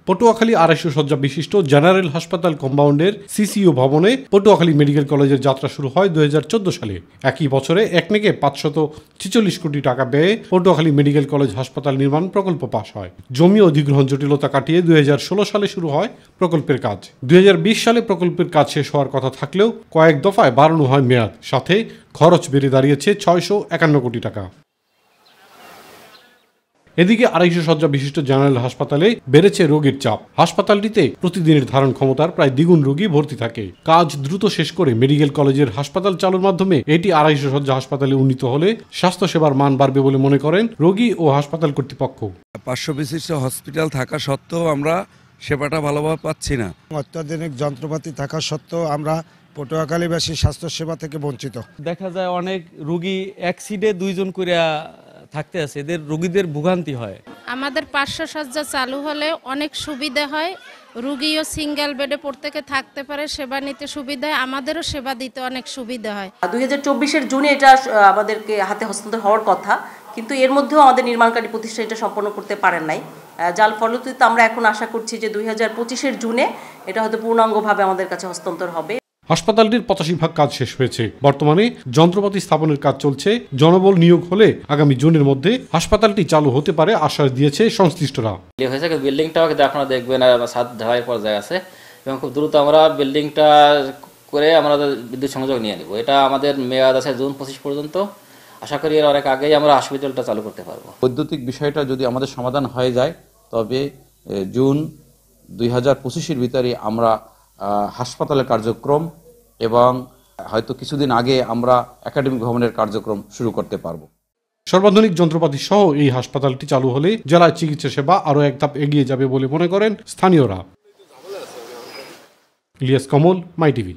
পটুয়াখালী ২৫০ শয্যা বিশিষ্ট জেনারেল হাসপাতাল কম্পাউন্ডের সিসিইউ ভবনে পটুয়াখালী মেডিকেল কলেজের যাত্রা শুরু হয় ২০১৪ সালে। একই বছরে একনেকে ৫৪৬ কোটি টাকা ব্যয়ে পটুয়াখালী মেডিকেল কলেজ হাসপাতাল নির্মাণ প্রকল্প পাশ হয়। জমি অধিগ্রহণ জটিলতা কাটিয়ে ২০১৬ সালে শুরু হয় প্রকল্পের কাজ। ২০২০ সালে প্রকল্পের কাজ শেষ হওয়ার কথা থাকলেও কয়েক দফায় বাড়ানো হয় মেয়াদ, সাথে খরচ বেড়ে দাঁড়িয়েছে ৬৫১ কোটি টাকা। এদিকে ২৫০ শয্যা বিশিষ্ট জেনারেল হাসপাতালে বেড়েছে রোগীর চাপ। হাসপাতালটিতে প্রতিদিনের ধারণ ক্ষমতার প্রায় দ্বিগুণ রোগী ভর্তি থাকে। কাজ দ্রুত শেষ করে মেডিকেল কলেজের হাসপাতাল চালুর মাধ্যমে এটি ২৫০ শয্যা হাসপাতালে উন্নীত হলে স্বাস্থ্যসেবার মান বাড়বে বলে মনে করেন রোগী ও হাসপাতাল কর্তৃপক্ষ। ৫০০ বিশিষ্ট হসপিটাল থাকা সত্ত্বেও আমরা সেবাটা ভালোভাবে পাচ্ছি না। অত্যাধুনিক যন্ত্রপাতি থাকা সত্ত্বেও আমরা পটুয়াখালীবাসী স্বাস্থ্যসেবা থেকে বঞ্চিত। দেখা যায় অনেক রোগী এক সিটে ২ জন করে থাকতে আছে, এদের রোগীদের ভোগান্তি হয়। আমাদের ৫০০ শয্যা চালু হলে অনেক সুবিধা হয়, রোগীও সিঙ্গেল বেডে প্রত্যেকে থাকতে পারে, সেবা নিতে সুবিধা হয়, আমাদেরও সেবা দিতে অনেক সুবিধা হয়। ২০২৪-এর জুনে এটা আমাদেরকে হাতে হস্তান্তর হওয়ার কথা, কিন্তু এর মধ্যেও আমাদের নির্মাণকারী প্রতিষ্ঠান এটা সম্পন্ন করতে পারেন নাই, যার ফলশ্রুতিতে আমরা এখন আশা করছি যে ২০২৫-এর জুনে এটা হয়তো পূর্ণাঙ্গভাবে আমাদের কাছে হস্তান্তর হবে। হাসপাতালটির ৮৫% কাজ শেষ হয়েছে। বর্তমানে যন্ত্রপাতি স্থাপনের কাজ চলছে। জনবল নিয়োগ হলে আগামী জুনের মধ্যে হাসপাতালটি চালু হতে পারে আশ্বাস দিয়েছে সংশ্লিষ্টরা। বিল্ডিংটাও আপনারা দেখবেন ছাদ ঢালাই পর্যায়ে আছে এবং খুব দ্রুত আমরা বিল্ডিংটা করে আমরা বিদ্যুৎ সংযোগ নিয়ে নেব। এটা আমাদের মেয়াদ আছে জুন ২৫ পর্যন্ত। আশা করি এর অনেক আগেই আমরা হসপিটালটা চালু করতে পারবো। বৈদ্যুতিক বিষয়টা যদি আমাদের সমাধান হয়ে যায় তবে জুন ২০২৫-এর ভিতরে আমরা হাসপাতালের কার্যক্রম এবং হয়তো কিছুদিন আগে আমরা একাডেমিক ভবনের কার্যক্রম শুরু করতে পারব। সর্বাধুনিক যন্ত্রপাতি সহ এই হাসপাতালটি চালু হলে জেলায় চিকিৎসা সেবা আরও এক ধাপ এগিয়ে যাবে বলে মনে করেন স্থানীয়রা। ইলিয়াস কমল, মাই টিভি।